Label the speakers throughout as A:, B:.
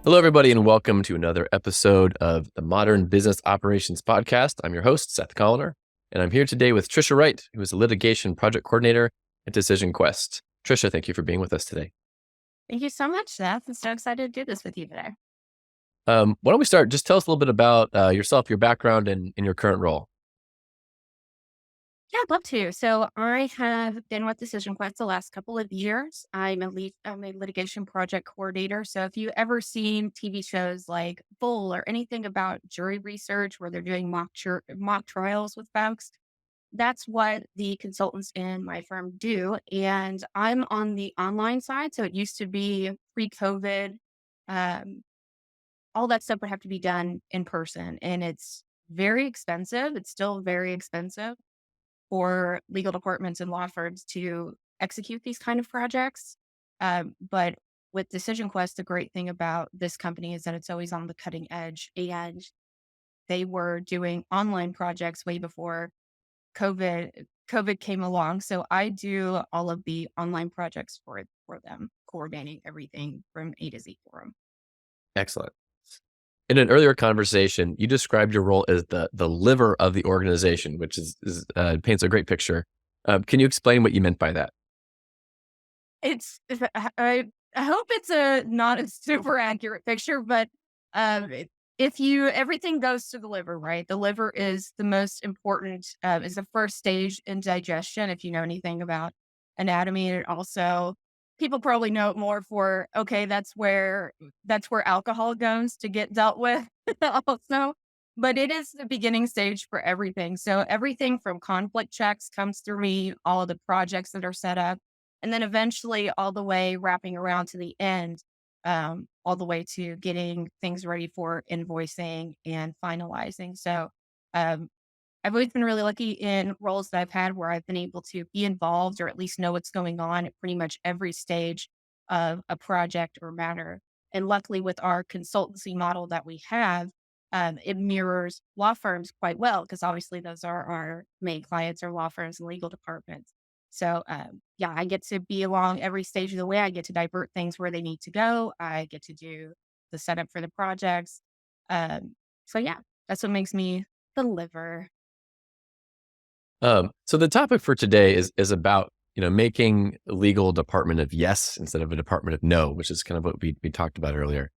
A: Hello, everybody, and welcome to another episode of the Modern Business Operations Podcast. I'm your host, Seth Colaner, and I'm here today with Trisha Wright, who is a Litigation Project Coordinator at Decision Quest. Trisha, thank you for being with us today.
B: Thank you so much, Seth. I'm so excited to do this with you today.
A: Why don't we start? Just tell us a little bit about yourself, your background, and your current role.
B: Yeah, I'd love to. So I have been with Decision Quest the last couple of years. I'm a litigation project coordinator. So if you ever seen TV shows like Bull or anything about jury research where they're doing mock trials with folks, that's what the consultants in my firm do. And I'm on the online side. So it used to be pre-COVID. Um, all that stuff would have to be done in person, and it's very expensive. It's still very expensive for legal departments and law firms to execute these kind of projects. But with Decision Quest, the great thing about this company is that it's always on the cutting edge, and they were doing online projects way before COVID came along. So I do all of the online projects for them, coordinating everything from A to Z for them.
A: Excellent. In an earlier conversation, you described your role as the liver of the organization, which paints a great picture. Can you explain what you meant by that?
B: I hope it's not a super accurate picture, but if everything goes to the liver, right? The liver is the most important, is the first stage in digestion. If you know anything about anatomy, and also people probably know it more for, okay, that's where alcohol goes to get dealt with also. But it is the beginning stage for everything. So everything from conflict checks comes through me, all of the projects that are set up, and then eventually all the way wrapping around to the end, all the way to getting things ready for invoicing and finalizing. So um, I've always been really lucky in roles that I've had where I've been able to be involved or at least know what's going on at pretty much every stage of a project or matter. And luckily, with our consultancy model that we have, it mirrors law firms quite well because obviously those are our main clients, are law firms and legal departments. So, yeah, I get to be along every stage of the way. I get to divert things where they need to go. I get to do the setup for the projects. So, yeah, that's what makes me the liver.
A: So the topic for today is about making a legal department of yes instead of a department of no, which is kind of what we talked about earlier.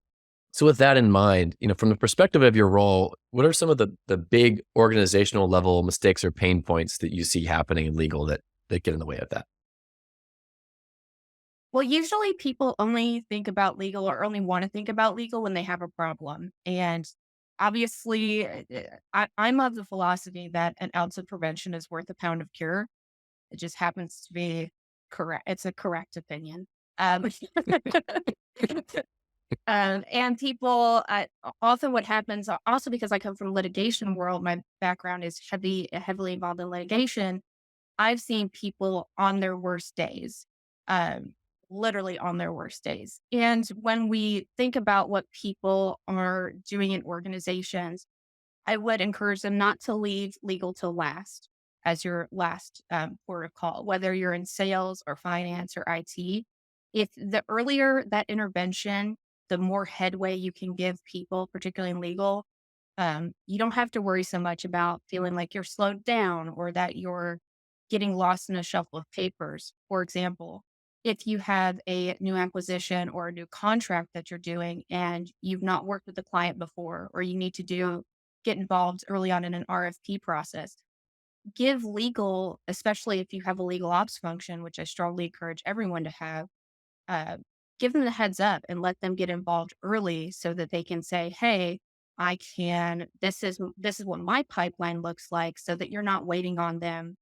A: So with that in mind, from the perspective of your role, what are some of the big organizational level mistakes or pain points that you see happening in legal that get in the way of that?
B: Well, usually people only think about legal or only want to think about legal when they have a problem. And obviously, I'm of the philosophy that an ounce of prevention is worth a pound of cure. It just happens to be correct. It's a correct opinion. Um, and people, also what happens, also because I come from litigation world, my background is heavily involved in litigation. I've seen people on their worst days, um, literally on their worst days. And when we think about what people are doing in organizations, I would encourage them not to leave legal till last as your last port of call, whether you're in sales or finance or IT. If the earlier that intervention, the more headway you can give people, particularly in legal, you don't have to worry so much about feeling like you're slowed down or that you're getting lost in a shuffle of papers. For example, if you have a new acquisition or a new contract that you're doing and you've not worked with the client before, or you need to get involved early on in an RFP process, give legal, especially if you have a legal ops function, which I strongly encourage everyone to have, uh, give them the heads up and let them get involved early so that they can say, hey, this is what my pipeline looks like, so that you're not waiting on them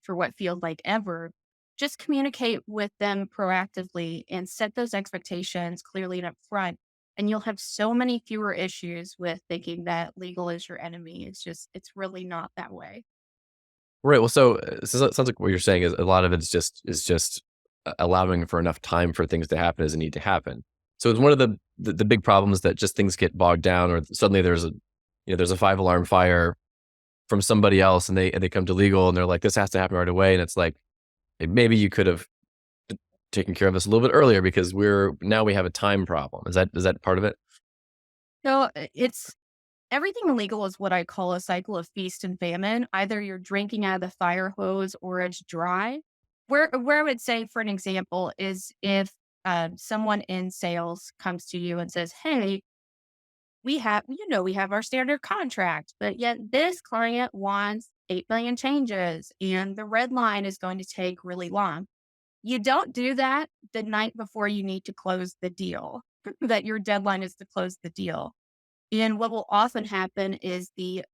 B: for what feels like ever. Just communicate with them proactively and set those expectations clearly and up front. And you'll have so many fewer issues with thinking that legal is your enemy. It's really not that way.
A: Right. Well, so it sounds like what you're saying is a lot of it is just allowing for enough time for things to happen as they need to happen. So it's one of the big problems that just things get bogged down, or suddenly there's a 5 alarm fire from somebody else, and they come to legal and they're like, this has to happen right away, and it's like maybe you could have taking care of this a little bit earlier because we have a time problem. Is that part of it?
B: So it's everything legal is what I call a cycle of feast and famine. Either you're drinking out of the fire hose or it's dry. Where I would say, for an example, is if someone in sales comes to you and says, "Hey, we have our standard contract, but yet this client wants 8 million changes, and the red line is going to take really long." You don't do that the night before you need to close the deal. That your deadline is to close the deal. And what will often happen is the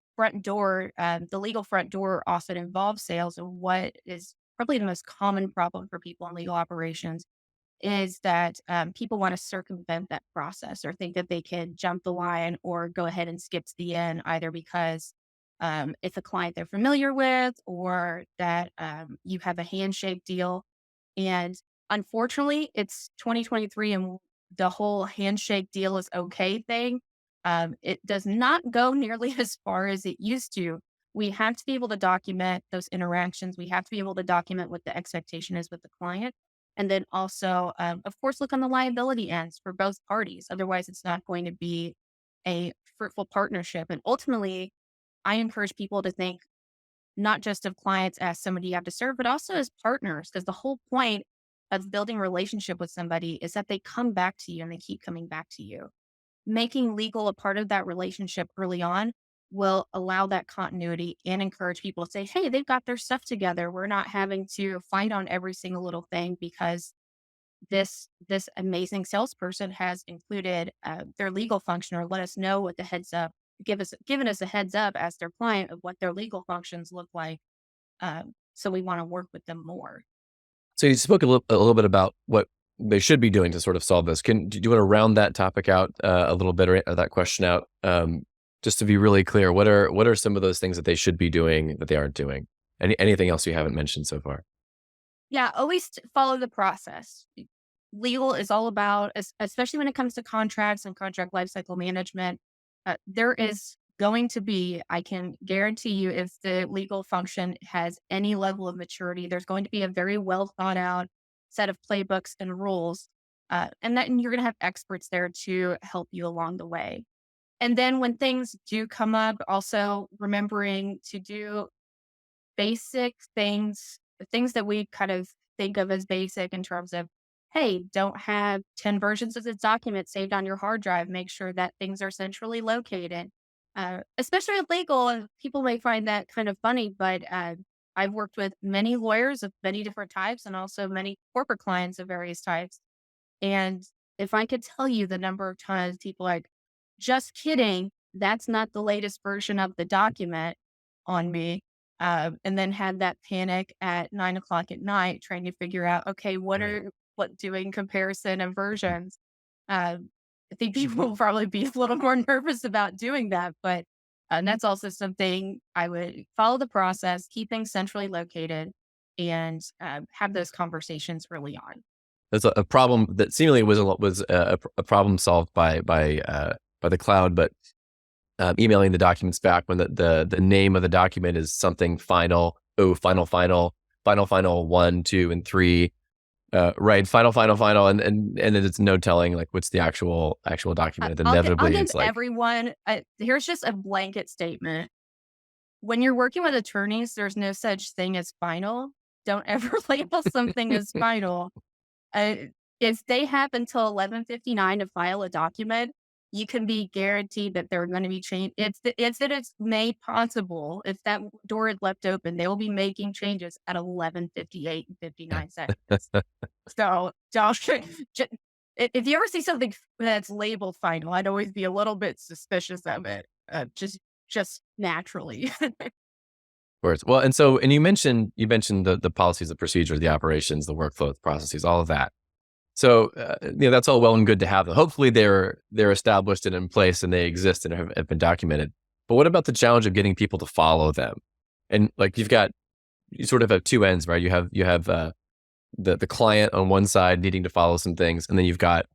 B: legal front door often involves sales. And what is probably the most common problem for people in legal operations is that people want to circumvent that process or think that they can jump the line or go ahead and skip to the end, either because it's a client they're familiar with or that you have a handshake deal. And unfortunately, it's 2023 and the whole handshake deal is okay thing. It does not go nearly as far as it used to. We have to be able to document those interactions. We have to be able to document what the expectation is with the client. And then also, of course, look on the liability ends for both parties. Otherwise, it's not going to be a fruitful partnership. And ultimately, I encourage people to think not just of clients as somebody you have to serve, but also as partners, because the whole point of building a relationship with somebody is that they come back to you and they keep coming back to you. Making legal a part of that relationship early on will allow that continuity and encourage people to say, "Hey, they've got their stuff together. We're not having to fight on every single little thing because this amazing salesperson has included their legal function or let us know what the heads up given us a heads up as their client of what their legal functions look like. So we want to work with them more."
A: So you spoke a little bit about what they should be doing to sort of solve this. Do you want to round that topic out a little bit, or that question out? Just to be really clear, what are some of those things that they should be doing that they aren't doing? Anything else you haven't mentioned so far?
B: Yeah, always follow the process. Legal is all about, especially when it comes to contracts and contract lifecycle management, there is going to be, I can guarantee you, if the legal function has any level of maturity, there's going to be a very well thought out set of playbooks and rules. And then you're going to have experts there to help you along the way. And then when things do come up, also remembering to do basic things, the things that we kind of think of as basic in terms of, hey, don't have 10 versions of this document saved on your hard drive. Make sure that things are centrally located. Especially with legal, and people may find that kind of funny, but I've worked with many lawyers of many different types and also many corporate clients of various types. And if I could tell you the number of times people are like, "Just kidding, that's not the latest version of the document on me." And then had that panic at 9 o'clock at night trying to figure out, okay,
A: Right.
B: what doing comparison of versions. I think people will probably be a little more nervous about doing that, but that's also something I would follow the process, keep things centrally located, and have those conversations early on.
A: That's a problem that seemingly was a problem solved by the cloud, but emailing the documents back when the name of the document is something final. Oh, final 1, 2, and 3. Right, final, and then it's no telling like what's the actual document. And
B: I'll
A: inevitably,
B: give
A: it's like,
B: everyone, here's just a blanket statement. When you're working with attorneys, there's no such thing as final. Don't ever label something as final. Uh, if they have until 11:59 to file a document, you can be guaranteed that they're going to be changed. It's that it's made possible. If that door is left open, they will be making changes at 11:58 and 59 seconds. So don't, if you ever see something that's labeled final, I'd always be a little bit suspicious of it. Just naturally.
A: words. Well, and you mentioned the policies, the procedures, the operations, the workflow, the processes, all of that. So that's all well and good to have them. Hopefully, they're established and in place, and they exist and have been documented. But what about the challenge of getting people to follow them? And like you sort of have two ends, right? You have the client on one side needing to follow some things, and then you've got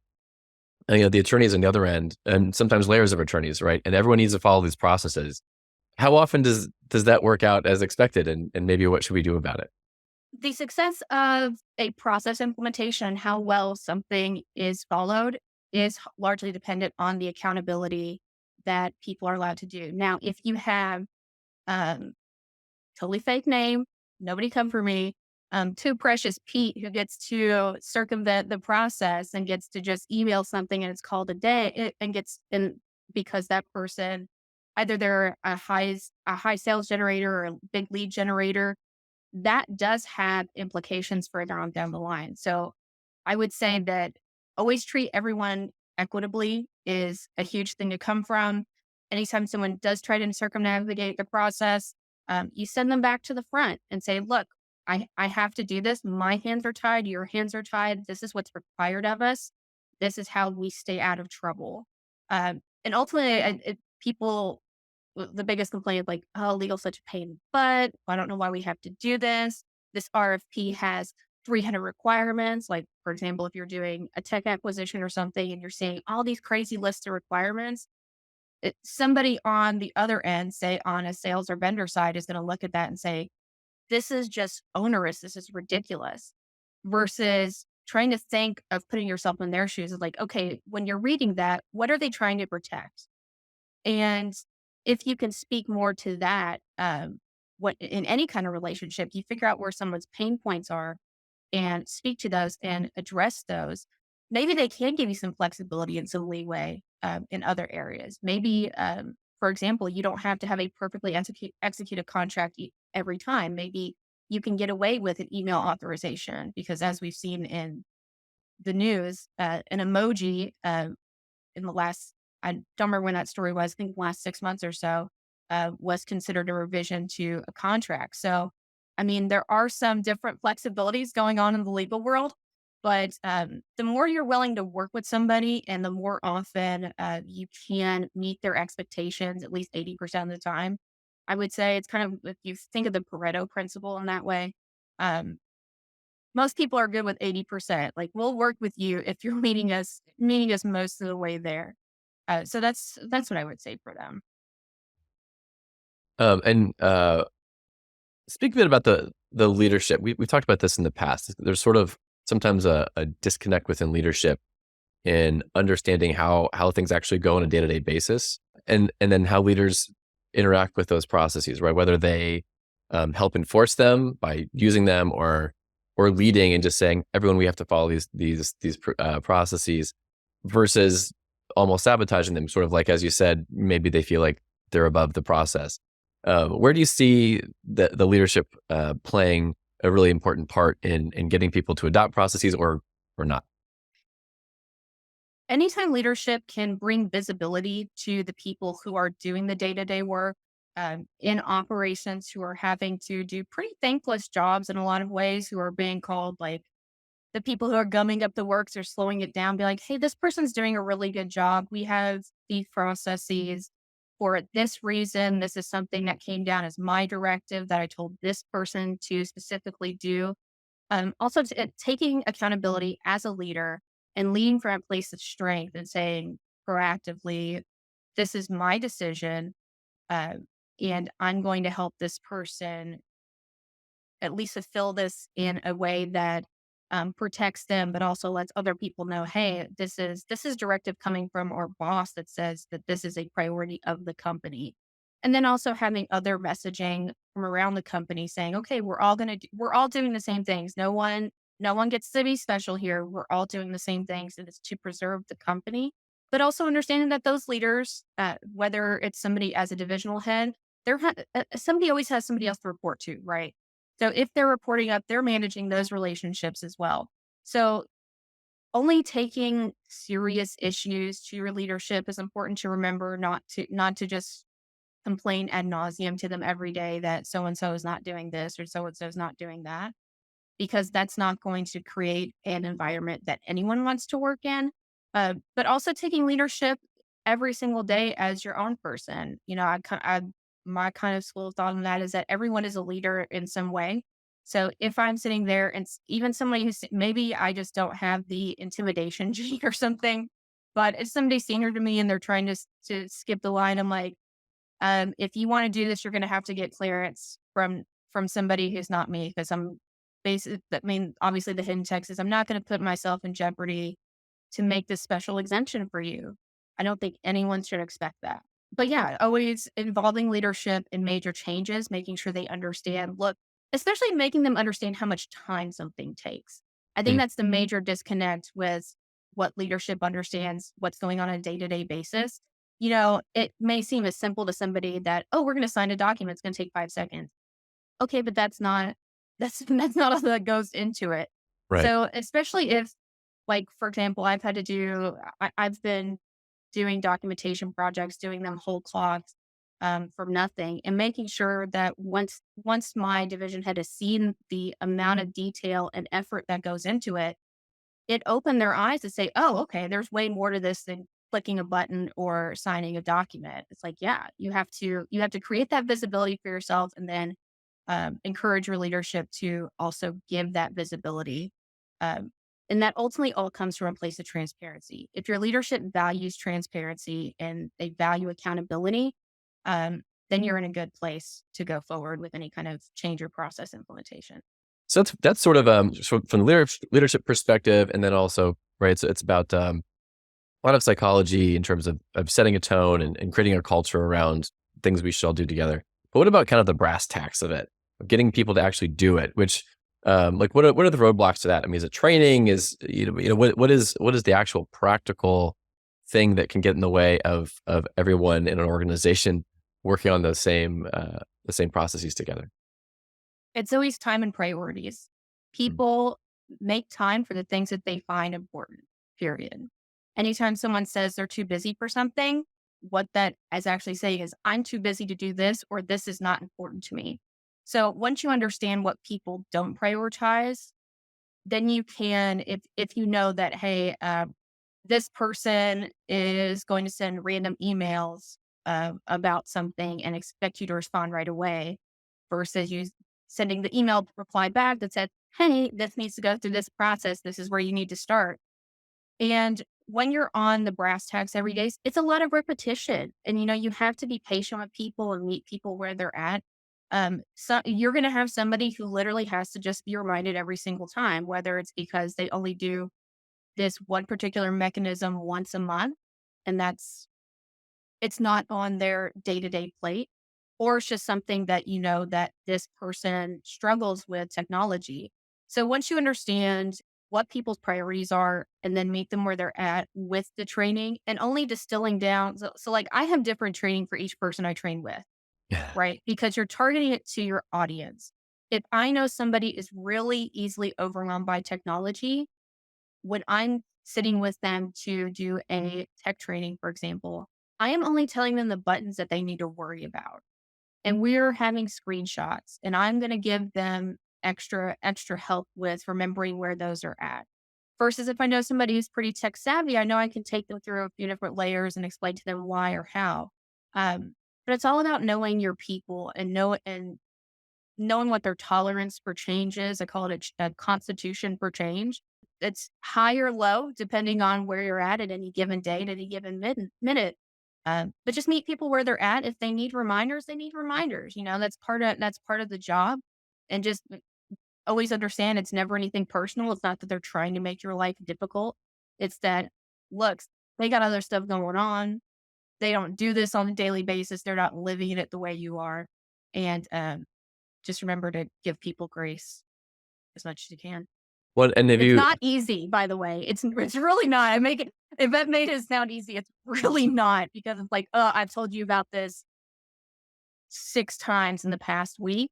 A: the attorneys on the other end, and sometimes layers of attorneys, right? And everyone needs to follow these processes. How often does that work out as expected, and maybe what should we do about it?
B: The success of a process implementation, how well something is followed, is largely dependent on the accountability that people are allowed to do. Now, if you have um, totally fake name, nobody come for me, too precious Pete who gets to circumvent the process and gets to just email something and it's called a day and gets in because that person either they're a high sales generator or a big lead generator that does have implications further on down the line. So I would say that always treat everyone equitably is a huge thing to come from. Anytime someone does try to circumnavigate the process, you send them back to the front and say, look, I have to do this. My hands are tied. Your hands are tied. This is what's required of us. This is how we stay out of trouble. And ultimately, people the biggest complaint is like, oh, legal's such a pain in the butt. I don't know why we have to do this. This RFP has 300 requirements. Like, for example, if you're doing a tech acquisition or something and you're seeing all these crazy lists of requirements, somebody on the other end, say on a sales or vendor side, is going to look at that and say, this is just onerous. This is ridiculous. Versus trying to think of putting yourself in their shoes of like, okay, when you're reading that, what are they trying to protect? And if you can speak more to that, what in any kind of relationship, you figure out where someone's pain points are and speak to those and address those. Maybe they can give you some flexibility and some leeway in other areas. Maybe, for example, you don't have to have a perfectly executed contract every time. Maybe you can get away with an email authorization because, as we've seen in the news, an emoji in the last I don't remember when that story was, I think the last 6 months or so, was considered a revision to a contract. So, I mean, there are some different flexibilities going on in the legal world, but the more you're willing to work with somebody and the more often you can meet their expectations, at least 80% of the time, I would say it's kind of, if you think of the Pareto principle in that way, um, most people are good with 80%. Like, we'll work with you if you're meeting us most of the way there. So that's what I would say for them.
A: And speak a bit about the leadership. We talked about this in the past. There's sort of sometimes a disconnect within leadership in understanding how things actually go on a day to day basis, and then how leaders interact with those processes, right? Whether they help enforce them by using them, or leading and just saying, everyone, we have to follow these processes, versus almost sabotaging them. Sort of like, as you said, maybe they feel like they're above the process. Where do you see the leadership playing a really important part in getting people to adopt processes, or not?
B: Anytime leadership can bring visibility to the people who are doing the day-to-day work in operations, who are having to do pretty thankless jobs in a lot of ways, who are being called like the people who are gumming up the works or slowing it down, be like, hey, this person's doing a really good job. We have these processes for this reason. This is something that came down as my directive that I told this person to specifically do. Also, taking accountability as a leader and leading from a place of strength and saying proactively, this is my decision. Uh, and I'm going to help this person at least fulfill this in a way that protects them, but also lets other people know, hey, this is directive coming from our boss that says that this is a priority of the company. And then also having other messaging from around the company saying, okay, we're all doing the same things. No one gets to be special here. We're all doing the same things, and it's to preserve the company. But also understanding that those leaders, whether it's somebody as a divisional head, somebody always has somebody else to report to, right? So if they're reporting up, they're managing those relationships as well. So only taking serious issues to your leadership is important to remember, not to just complain ad nauseum to them every day that so and so is not doing this or so and so is not doing that, because that's not going to create an environment that anyone wants to work in. But also taking leadership every single day as your own person. My kind of school of thought on that is that everyone is a leader in some way. So if I'm sitting there and even somebody maybe I just don't have the intimidation gene or something, but it's somebody senior to me and they're trying to skip the line. I'm like, if you want to do this, you're going to have to get clearance from somebody who's not me because obviously the hidden text is, I'm not going to put myself in jeopardy to make this special exemption for you. I don't think anyone should expect that. But yeah, always involving leadership in major changes, making sure they understand, look, especially making them understand how much time something takes. I think
A: Mm,
B: that's the major disconnect with what leadership understands, what's going on a day-to-day basis. It may seem as simple to somebody that, oh, we're going to sign a document. It's going to take 5 seconds. Okay, but that's not all that goes into it.
A: right.
B: So especially if, like, for example, I've been doing documentation projects, doing them whole cloth, from nothing, and making sure that once my division head has seen the amount of detail and effort that goes into it, it opened their eyes to say, oh, okay, there's way more to this than clicking a button or signing a document. It's like, yeah, you have to create that visibility for yourself, and then encourage your leadership to also give that visibility. Um, and that ultimately all comes from a place of transparency. If your leadership values transparency and they value accountability, then you're in a good place to go forward with any kind of change or process implementation.
A: So that's sort of from the leadership perspective, and then also right. So it's about a lot of psychology in terms of setting a tone and creating a culture around things we should all do together. But what about kind of the brass tacks of it, of getting people to actually do it? Which like what are the roadblocks to that? I mean, is it training? Is what is the actual practical thing that can get in the way of everyone in an organization working on the same processes together?
B: It's always time and priorities.
A: Mm.
B: People make time for the things that they find important, period. Anytime someone says they're too busy for something, what that is actually saying is, I'm too busy to do this, or this is not important to me. So once you understand what people don't prioritize, then you can, if you know that, hey, this person is going to send random emails about something and expect you to respond right away, versus you sending the email reply back that said, hey, this needs to go through this process. This is where you need to start. And when you're on the brass tacks every day, it's a lot of repetition. And, you have to be patient with people and meet people where they're at. So you're going to have somebody who literally has to just be reminded every single time, whether it's because they only do this one particular mechanism once a month, and it's not on their day-to-day plate, or it's just something that that this person struggles with technology. So once you understand what people's priorities are and then meet them where they're at with the training, and only distilling down, so like, I have different training for each person I train with,
A: Yeah.
B: right? Because you're targeting it to your audience. If I know somebody is really easily overwhelmed by technology, when I'm sitting with them to do a tech training, for example, I am only telling them the buttons that they need to worry about. And we're having screenshots, and I'm going to give them extra help with remembering where those are at. Versus if I know somebody who's pretty tech savvy, I know I can take them through a few different layers and explain to them why or how. But it's all about knowing your people and knowing what their tolerance for change is. I call it a constitution for change. It's high or low depending on where you're at any given day, at any given minute. But just meet people where they're at. If they need reminders, they need reminders. That's part of the job. And just always understand, it's never anything personal. It's not that they're trying to make your life difficult. It's that, look, they got other stuff going on. They don't do this on a daily basis. They're not living it the way you are. And just remember to give people grace as much as you can.
A: Well, and have
B: It's
A: you
B: not easy, by the way. It's really not. If that made it sound easy, it's really not, because it's like, oh, I've told you about this 6 times in the past week.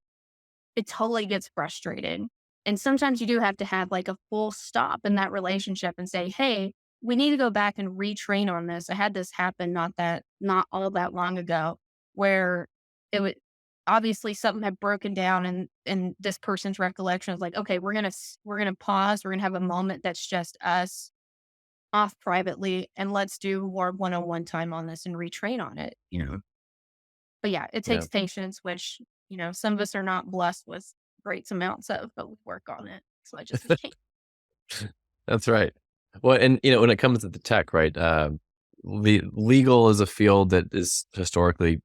B: It totally gets frustrating. And sometimes you do have to have like a full stop in that relationship and say, hey, we need to go back and retrain on this. I had this happen not all that long ago, where it would obviously something had broken down, and this person's recollection was like, okay, we're gonna pause, we're gonna have a moment that's just us off privately, and let's do more one-on-one time on this and retrain on it. But yeah, it
A: yeah.
B: takes patience, which, some of us are not blessed with great amounts of, but we work on it as much as we can.
A: That's right. Well, and when it comes to the tech, right? Legal is a field that is historically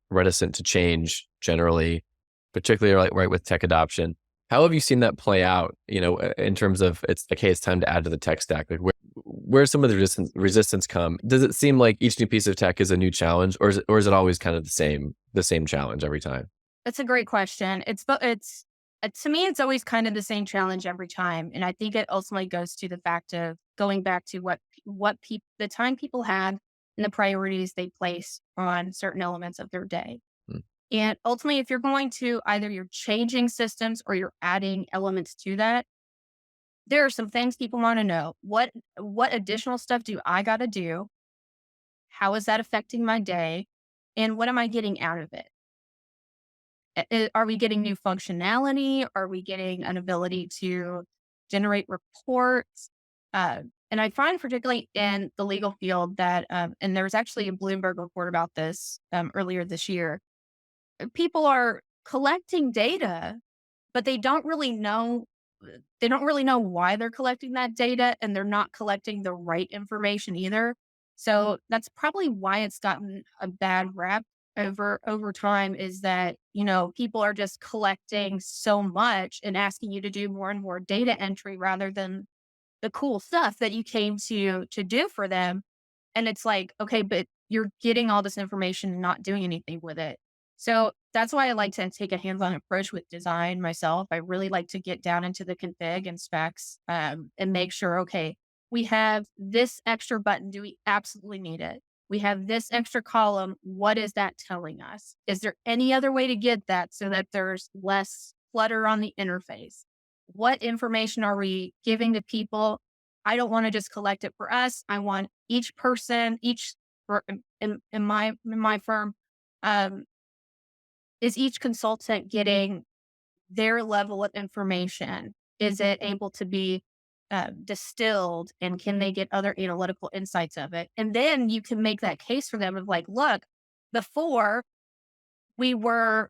A: reticent to change generally, particularly right with tech adoption. How have you seen that play out, in terms of it's time to add to the tech stack? Like where's some of the resistance come? Does it seem like each new piece of tech is a new challenge, or is it always kind of the same challenge every time?
B: That's a great question. It's to me, it's always kind of the same challenge every time, and I think it ultimately goes to the fact of going back to the time people have and the priorities they place on certain elements of their day.
A: Hmm.
B: And ultimately, if you're going to either you're changing systems or you're adding elements to that, there are some things people want to know. What additional stuff do I got to do? How is that affecting my day? And what am I getting out of it? Are we getting new functionality? Are we getting an ability to generate reports? And I find, particularly in the legal field, that, and there was actually a Bloomberg report about this earlier this year. People are collecting data, but they don't really know why they're collecting that data, and they're not collecting the right information either. So that's probably why it's gotten a bad rap over time, is that, people are just collecting so much and asking you to do more and more data entry rather than the cool stuff that you came to do for them. And it's like, okay, but you're getting all this information and not doing anything with it. So that's why I like to take a hands-on approach with design myself. I really like to get down into the config and specs, and make sure, okay, we have this extra button. Do we absolutely need it? We have this extra column. What is that telling us? Is there any other way to get that so that there's less clutter on the interface? What information are we giving to people? I don't want to just collect it for us. I want each person, in my firm, um, is each consultant getting their level of information? Is it able to be distilled, and can they get other analytical insights of it? And then you can make that case for them of like, look, before you were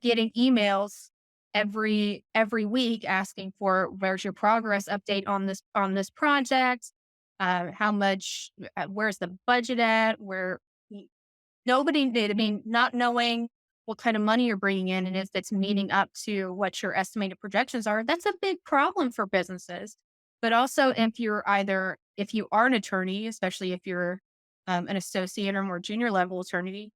B: getting emails every week asking for, where's your progress update on this project, how much, where's the budget at, where nobody did. I mean, not knowing what kind of money you're bringing in and if it's meeting up to what your estimated projections are, that's a big problem for businesses. But also, if you are an attorney, especially if you're an associate or more junior level attorney,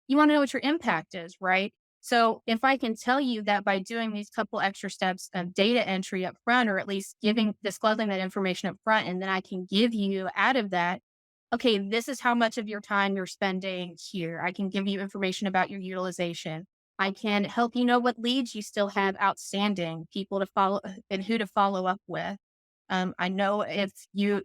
B: you want to know what your impact is, right? So if I can tell you that by doing these couple extra steps of data entry up front, or at least disclosing that information up front, and then I can give you out of that, okay, this is how much of your time you're spending here. I can give you information about your utilization. I can help you know what leads you still have outstanding, people to follow and who to follow up with. I know if you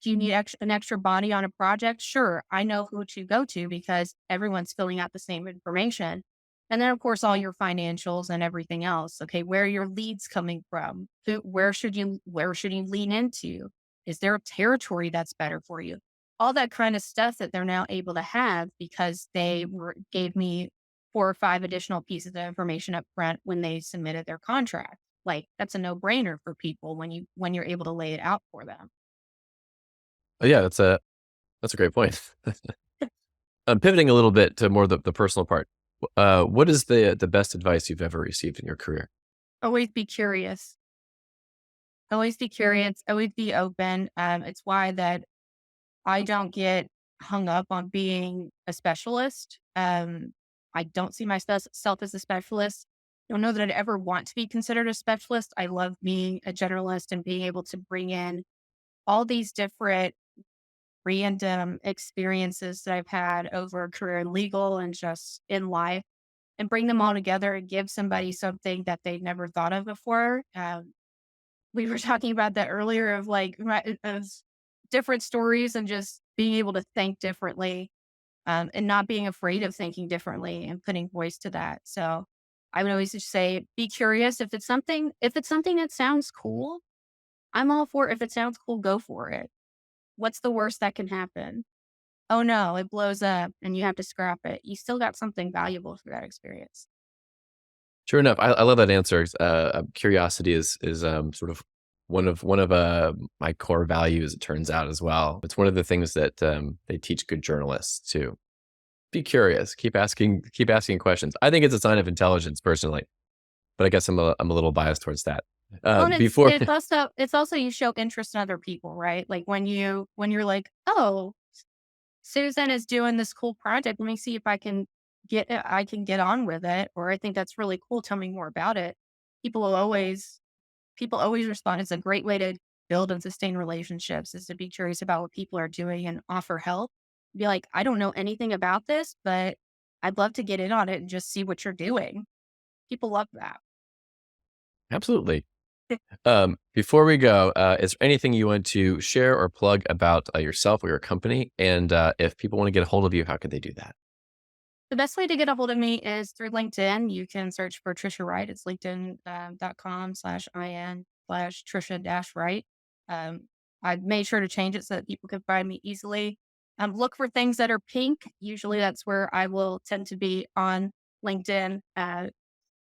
B: need an extra body on a project, sure, I know who to go to because everyone's filling out the same information. And then, of course, all your financials and everything else. Okay, where are your leads coming from? Where should you lean into? Is there a territory that's better for you? All that kind of stuff that they're now able to have because gave me 4 or 5 additional pieces of information up front when they submitted their contract. Like, that's a no-brainer for people when you're able to lay it out for them.
A: Oh, yeah, that's a great point. I'm pivoting a little bit to more the personal part. What is the best advice you've ever received in your career?
B: Always be curious. Always be curious. Always be open. It's why that I don't get hung up on being a specialist. I don't see myself as a specialist. I don't know that I'd ever want to be considered a specialist. I love being a generalist and being able to bring in all these different random experiences that I've had over a career in legal and just in life, and bring them all together and give somebody something that they'd never thought of before. We were talking about that earlier of like of different stories and just being able to think differently, and not being afraid of thinking differently and putting voice to that. So I would always just say, be curious. If it's something that sounds cool, I'm all for it. If it sounds cool, go for it. What's the worst that can happen? Oh no, it blows up and you have to scrap it. You still got something valuable for that experience.
A: Sure enough, I love that answer. Curiosity is sort of one of my core values. It turns out as well. It's one of the things that they teach good journalists to be curious, keep asking questions. I think it's a sign of intelligence, personally. but I guess I'm a little biased towards that.
B: Well, and
A: Before,
B: it's also you show interest in other people, right? Like when you're like, oh, Susan is doing this cool project. Let me see if I can get on with it, or I think that's really cool. Tell me more about it. People will always people always respond. It's a great way to build and sustain relationships is to be curious about what people are doing and offer help. Be like, I don't know anything about this, but I'd love to get in on it and just see what you're doing. People love that.
A: absolutely. Before we go, is there anything you want to share or plug about yourself or your company? And if people want to get a hold of you, how can they do that?
B: The best way to get a hold of me is through LinkedIn. You can search for Trisha Wright. It's linkedin.com/in/Trisha-Wright. Um, I made sure to change it so that people can find me easily. Look for things that are pink. Usually that's where I will tend to be on LinkedIn.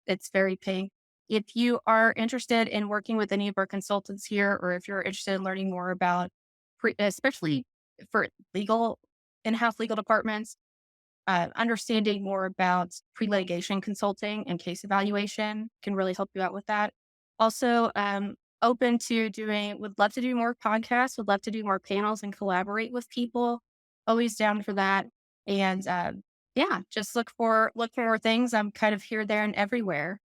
B: It's very pink. If you are interested in working with any of our consultants here, or if you're interested in learning more about, especially for in-house legal departments, understanding more about pre-litigation consulting and case evaluation can really help you out with that. Also, open to would love to do more podcasts, would love to do more panels and collaborate with people. Always down for that. And yeah, just look for more things. I'm kind of here, there, and everywhere.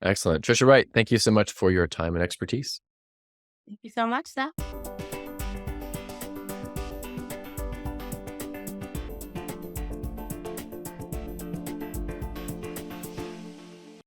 A: Excellent. Trisha Wright, thank you so much for your time and expertise.
B: Thank you so much, Seth.